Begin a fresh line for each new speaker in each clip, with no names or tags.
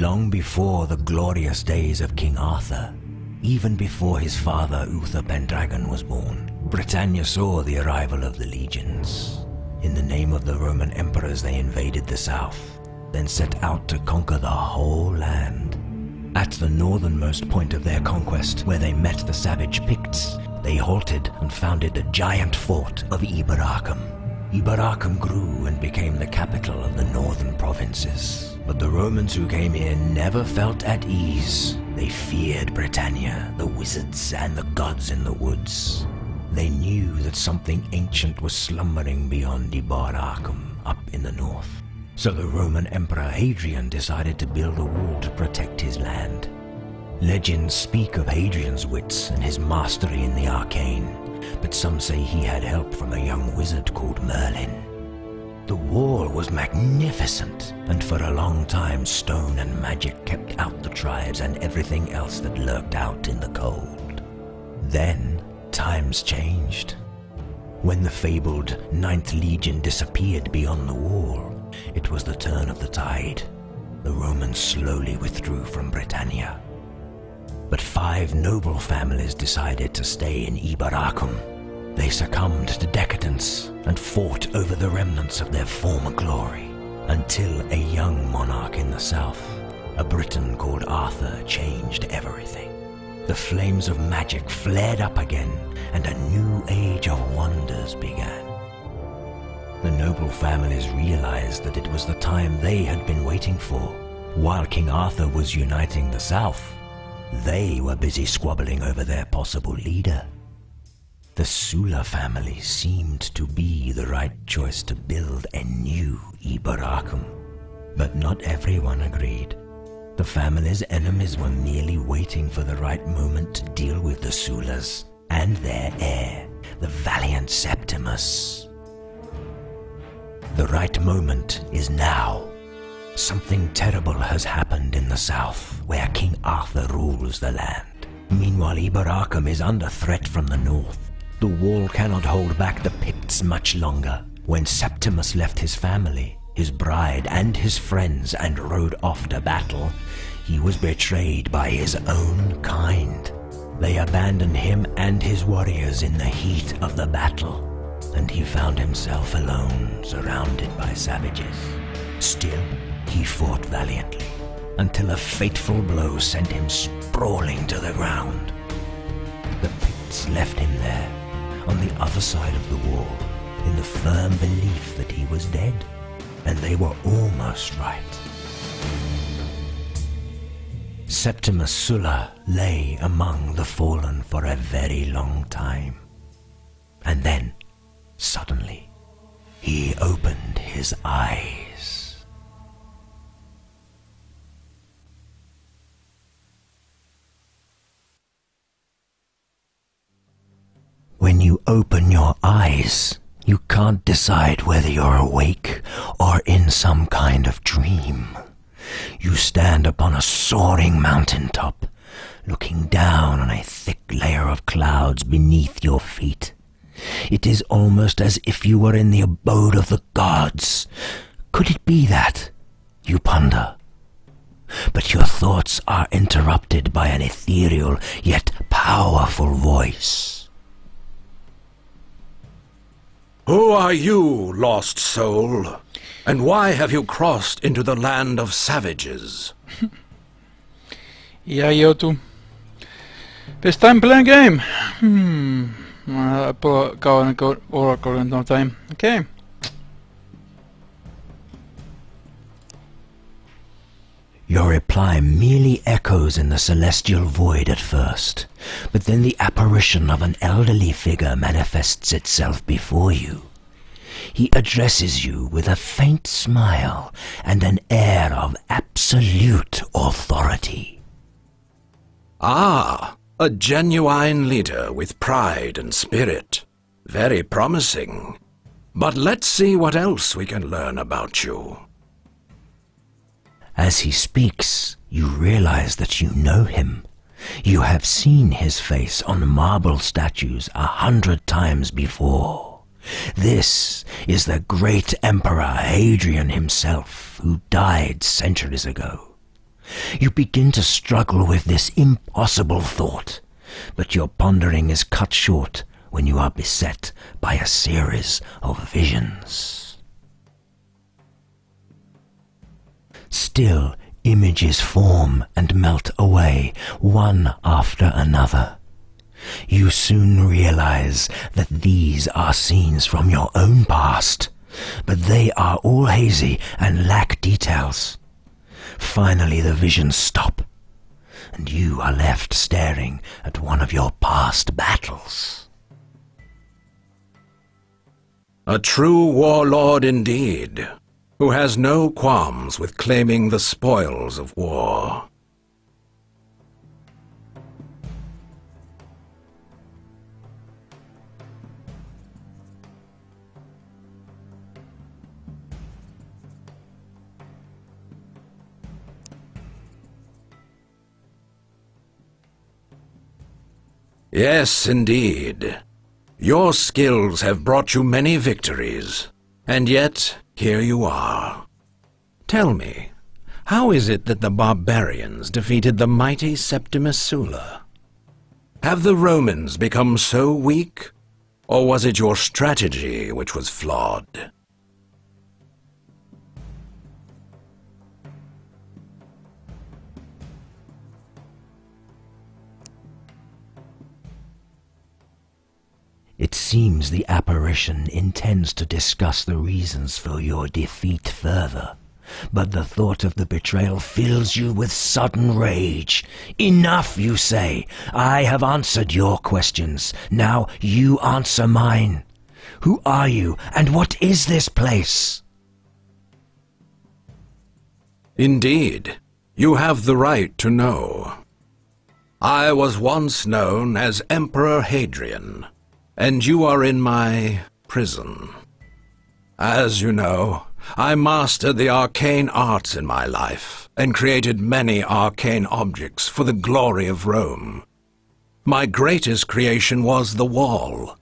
Long before the glorious days of King Arthur, even before his father Uther Pendragon was born, Britannia saw the arrival of the legions. In the name of the Roman emperors they invaded the south, then set out to conquer the whole land. At the northernmost point of their conquest, where they met the savage Picts, they halted and founded the giant fort of Iberacum. Iberacum grew and became the capital of the northern provinces. But the Romans who came here never felt at ease. They feared Britannia, the wizards, and the gods in the woods. They knew that something ancient was slumbering beyond Iberacum, up in the north. So the Roman Emperor Hadrien decided to build a wall to protect his land. Legends speak of Hadrian's wits and his mastery in the arcane, but some say he had help from a young wizard called Merlin. The wall was magnificent, and for a long time stone and magic kept out the tribes and everything else that lurked out in the cold. Then times changed. When the fabled 9th Legion disappeared beyond the wall, it was the turn of the tide. The Romans slowly withdrew from Britannia. But 5 noble families decided to stay in Iberacum. They succumbed to decadence and fought over the remnants of their former glory, until a young monarch in the south, a Briton called Arthur, changed everything. The flames of magic flared up again, and a new age of wonders began. The noble families realized that it was the time they had been waiting for. While King Arthur was uniting the south, they were busy squabbling over their possible leader. The Sulla family seemed to be the right choice to build a new Iberacum, but not everyone agreed. The family's enemies were merely waiting for the right moment to deal with the Sullas and their heir, the valiant Septimus. The right moment is now. Something terrible has happened in the south, where King Arthur rules the land. Meanwhile, Iberacum is under threat from the north. The wall cannot hold back the Picts much longer. When Septimus left his family, his bride, and his friends and rode off to battle, he was betrayed by his own kind. They abandoned him and his warriors in the heat of the battle, and he found himself alone, surrounded by savages. Still, he fought valiantly, until a fateful blow sent him sprawling to the ground. The Picts left him there, on the other side of the wall, in the firm belief that he was dead, and they were almost right. Septimus Sulla lay among the fallen for a very long time, and then, suddenly, he opened his eyes. When you open your eyes, you can't decide whether you're awake or in some kind of dream. You stand upon a soaring mountaintop, looking down on a thick layer of clouds beneath your feet. It is almost as if you were in the abode of the gods. Could it be that? You ponder. But your thoughts are interrupted by an ethereal yet powerful voice.
Who are you, lost soul? And why have you crossed into the land of savages?
Yeah, Yotu. Best time playing game. Go and go Oracle in no time. Okay.
Your reply merely echoes in the celestial void at first, but then the apparition of an elderly figure manifests itself before you. He addresses you with a faint smile and an air of absolute authority.
Ah, a genuine leader with pride and spirit. Very promising. But let's see what else we can learn about you.
As he speaks, you realize that you know him. You have seen his face on marble statues 100 times before. This is the great Emperor Hadrien himself, who died centuries ago. You begin to struggle with this impossible thought, but your pondering is cut short when you are beset by a series of visions. Still, images form and melt away, one after another. You soon realize that these are scenes from your own past, but they are all hazy and lack details. Finally, the visions stop, and you are left staring at one of your past battles.
A true warlord indeed, who has no qualms with claiming the spoils of war. Yes, indeed. Your skills have brought you many victories, and yet here you are. Tell me, how is it that the barbarians defeated the mighty Septimus Sulla? Have the Romans become so weak, or was it your strategy which was flawed?
It seems the apparition intends to discuss the reasons for your defeat further, but the thought of the betrayal fills you with sudden rage. Enough, you say. I have answered your questions. Now you answer mine. Who are you, and what is this place?
Indeed, you have the right to know. I was once known as Emperor Hadrien, and you are in my prison. As you know, I mastered the arcane arts in my life, and created many arcane objects for the glory of Rome. My greatest creation was the wall,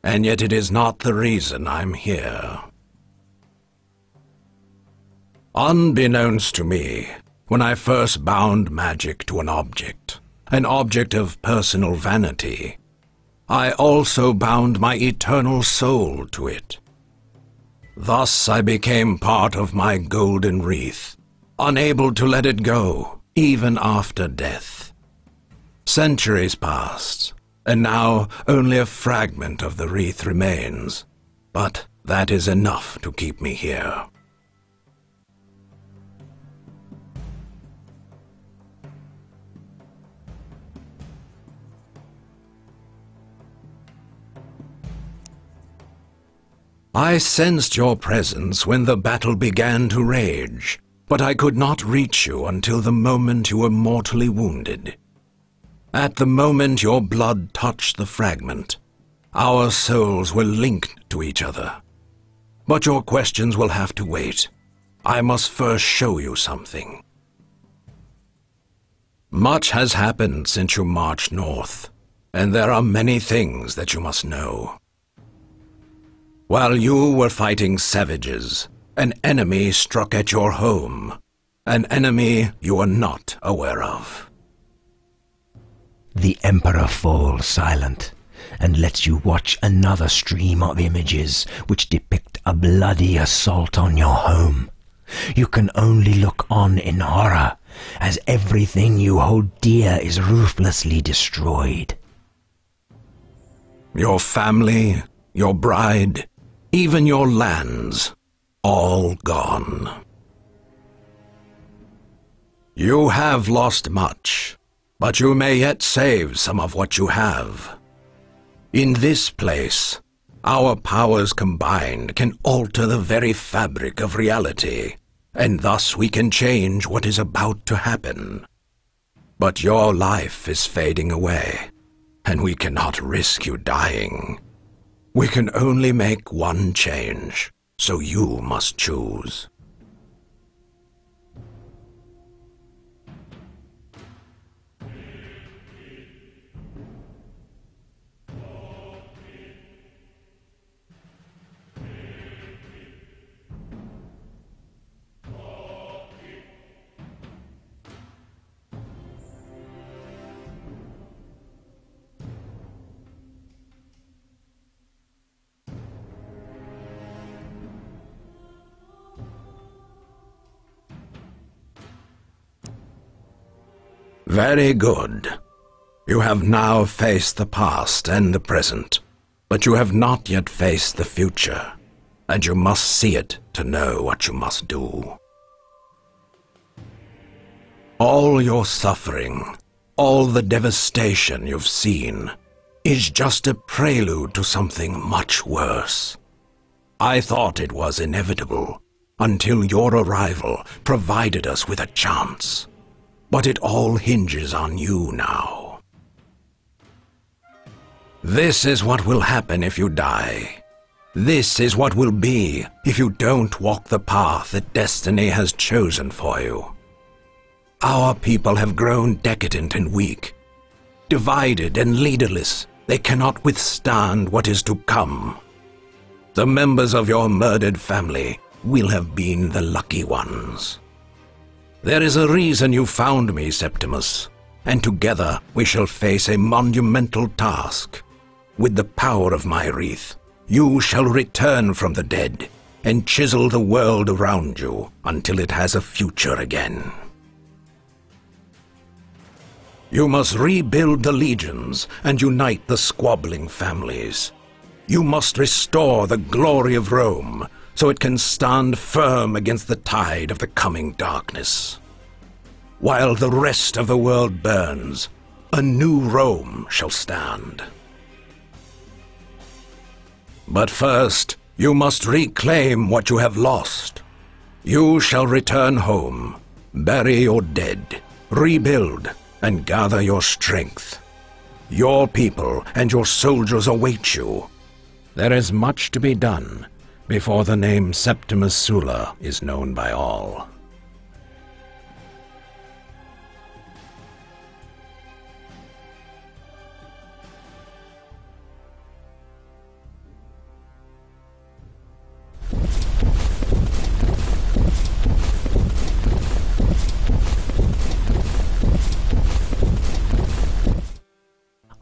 and yet it is not the reason I'm here. Unbeknownst to me, when I first bound magic to an object of personal vanity, I also bound my eternal soul to it. Thus I became part of my golden wreath, unable to let it go, even after death. Centuries passed, and now only a fragment of the wreath remains, but that is enough to keep me here. I sensed your presence when the battle began to rage, but I could not reach you until the moment you were mortally wounded. At the moment your blood touched the fragment, our souls were linked to each other. But your questions will have to wait. I must first show you something. Much has happened since you marched north, and there are many things that you must know. While you were fighting savages, an enemy struck at your home, an enemy you are not aware of.
The Emperor falls silent and lets you watch another stream of images which depict a bloody assault on your home. You can only look on in horror as everything you hold dear is ruthlessly destroyed.
Your family, your bride, even your lands, all gone. You have lost much, but you may yet save some of what you have. In this place, our powers combined can alter the very fabric of reality, and thus we can change what is about to happen. But your life is fading away, and we cannot risk you dying. We can only make one change, so you must choose. Very good. You have now faced the past and the present, but you have not yet faced the future, and you must see it to know what you must do. All your suffering, all the devastation you've seen, is just a prelude to something much worse. I thought it was inevitable, until your arrival provided us with a chance. But it all hinges on you now. This is what will happen if you die. This is what will be if you don't walk the path that destiny has chosen for you. Our people have grown decadent and weak. Divided and leaderless, they cannot withstand what is to come. The members of your murdered family will have been the lucky ones. There is a reason you found me, Septimus, and together we shall face a monumental task. With the power of my wreath, you shall return from the dead and chisel the world around you until it has a future again. You must rebuild the legions and unite the squabbling families. You must restore the glory of Rome so it can stand firm against the tide of the coming darkness. While the rest of the world burns, a new Rome shall stand. But first, you must reclaim what you have lost. You shall return home, bury your dead, rebuild, and gather your strength. Your people and your soldiers await you. There is much to be done before the name Septimus Sulla is known by all.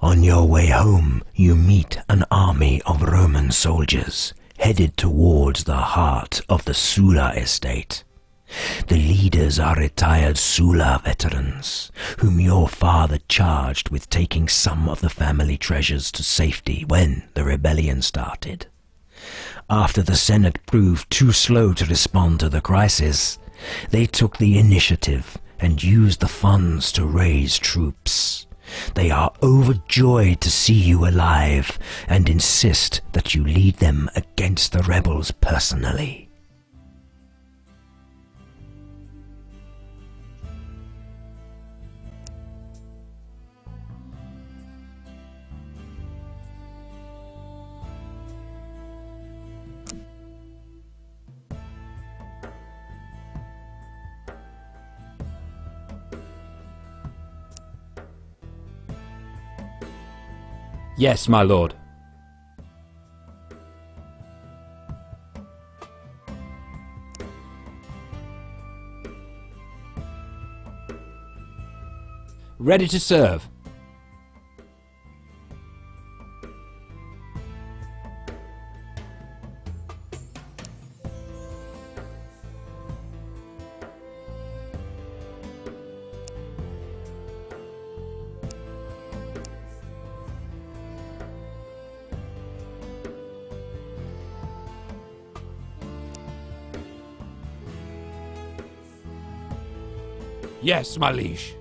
On your way home, you meet an army of Roman soldiers headed towards the heart of the Sulla estate. The leaders are retired Sulla veterans, whom your father charged with taking some of the family treasures to safety when the rebellion started. After the Senate proved too slow to respond to the crisis, they took the initiative and used the funds to raise troops. They are overjoyed to see you alive and insist that you lead them against the rebels personally.
Yes, my lord. Ready to serve. Yes, my liege.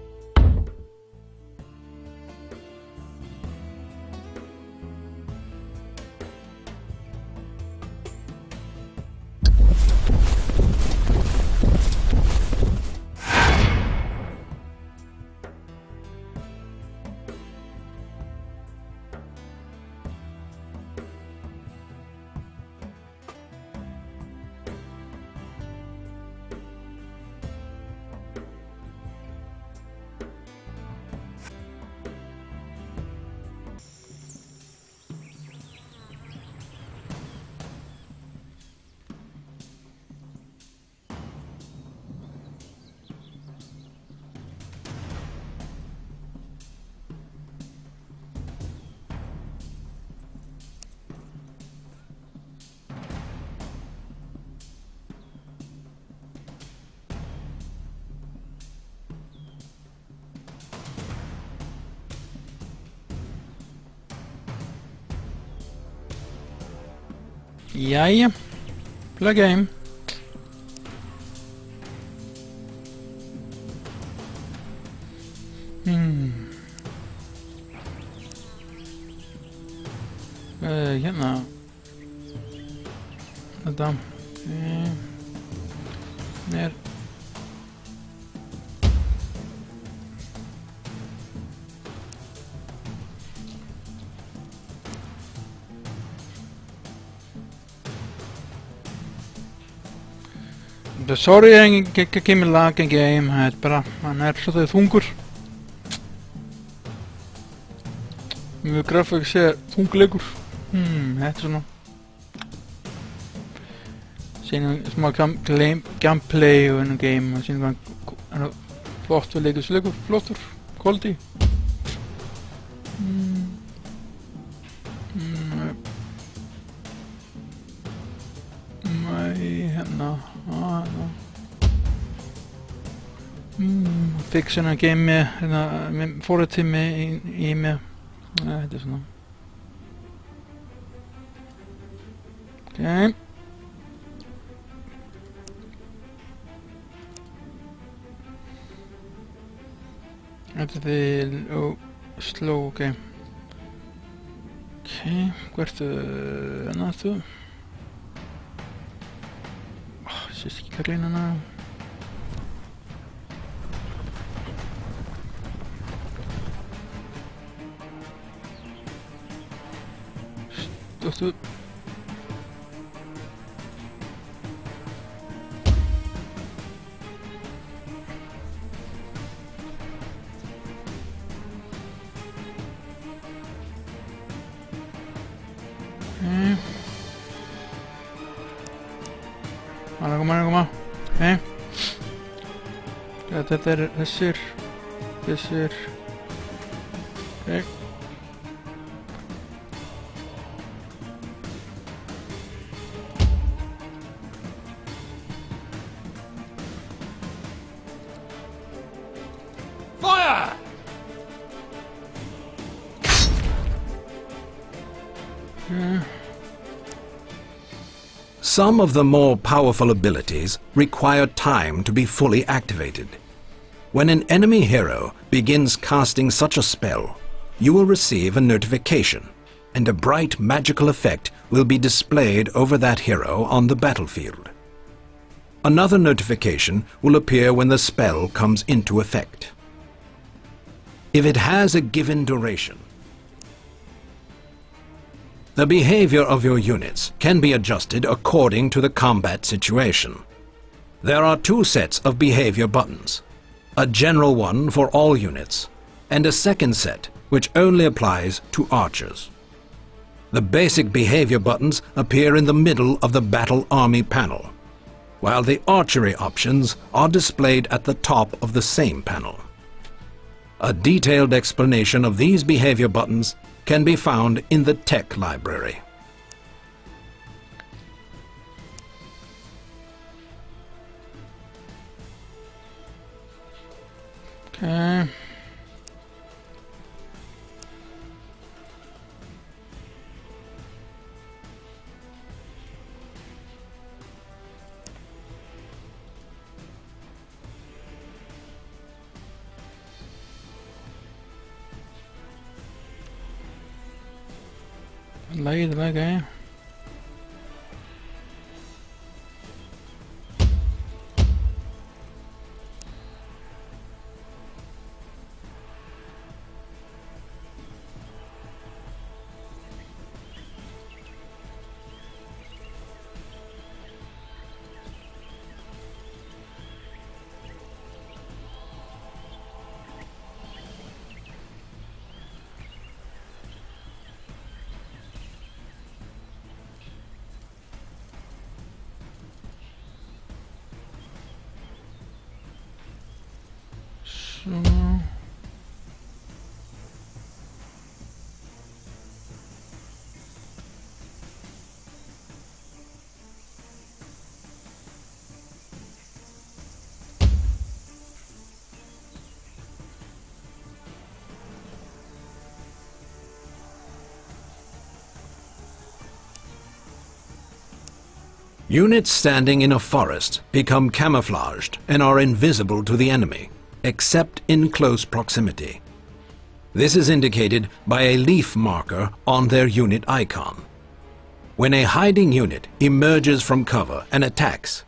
Jæja, play game. Hérna. Þetta. Sorry, ég kemur lag en game, það er bara, hann svolítið þungur. Mjög grafík sé þungleikur. Þetta svona. Sýnum smá gameplay og ennum game og sýnum hann flott og leikur flottur, quality. Hérna. Fixa hennar game með forrættími í mig. Þetta svona. Okay. Þetta er slow, okay. Okay, hvert þú? Sést ekki Karlínana. Stóttu. Koma. Okay. Þetta er þessir. Okay.
Fire!
Some of the more powerful abilities require time to be fully activated. When an enemy hero begins casting such a spell, you will receive a notification, and a bright magical effect will be displayed over that hero on the battlefield. Another notification will appear when the spell comes into effect. If it has a given duration, the behavior of your units can be adjusted according to the combat situation. There are two sets of behavior buttons, a general one for all units, and a second set which only applies to archers. The basic behavior buttons appear in the middle of the Battle Army panel, while the archery options are displayed at the top of the same panel. A detailed explanation of these behavior buttons can be found in the tech library.
Okay. Lagið okay.
Units standing in a forest become camouflaged and are invisible to the enemy, except in close proximity. This is indicated by a leaf marker on their unit icon. When a hiding unit emerges from cover and attacks,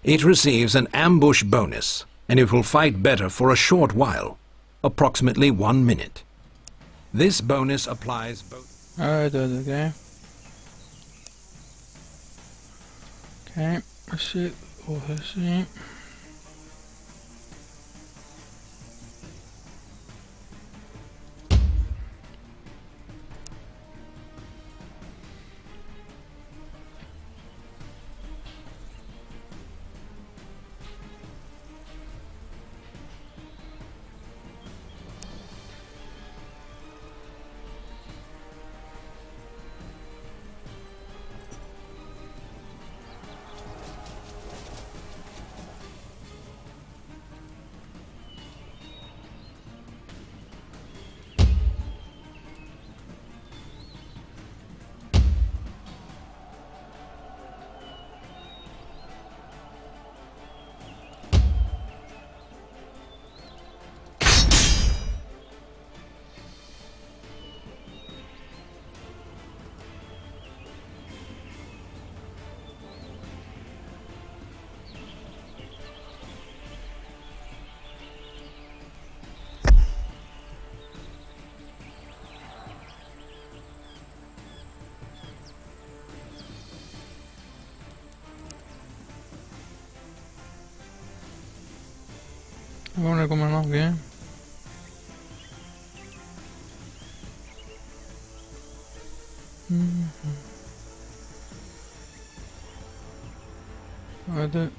it receives an ambush bonus, and it will fight better for a short while, approximately 1 minute. This bonus applies both...
okay. Okay, let's see. Oh, let's see. Ahora como no, bien. Hadi.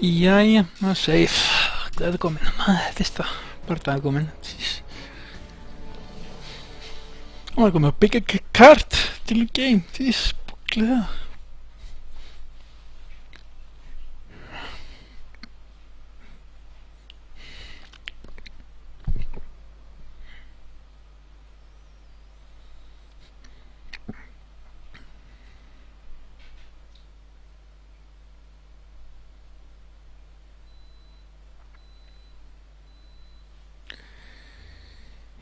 Jæja, það er safe. Það er komin. Fyrsta bardaði komin. Og það er komin að byggja kart til game. Því spúklið það.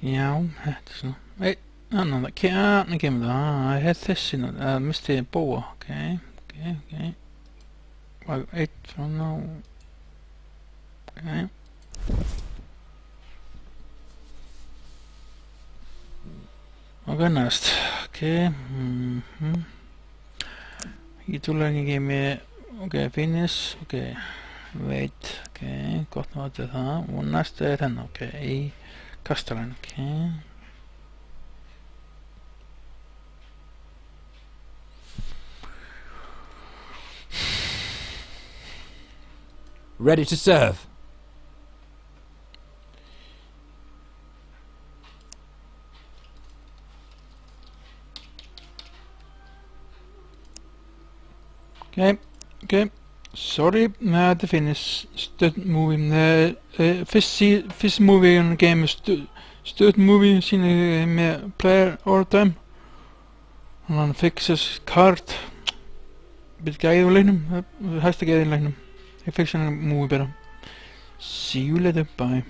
Já, þetta svona. Annan, það kemur það. Ég hef þessi nú, misti bóa. Ok. Og eitt frá ná. Ok. Ok, næst. Ok. Ég túlar ekki með. Ok, finish. Ok. Wait. Ok, gott að þetta það. Og næst er þennan. Ok. Kastalan, okay.
Ready to serve.
Okay. Sorry, the finish stud movie. The first movie in the game is stud movie seen med player all the time. And han fixes card. Bit gæði á leiknum, hæsta gæði í leiknum. Ég fix hann movie better. See you later, bye.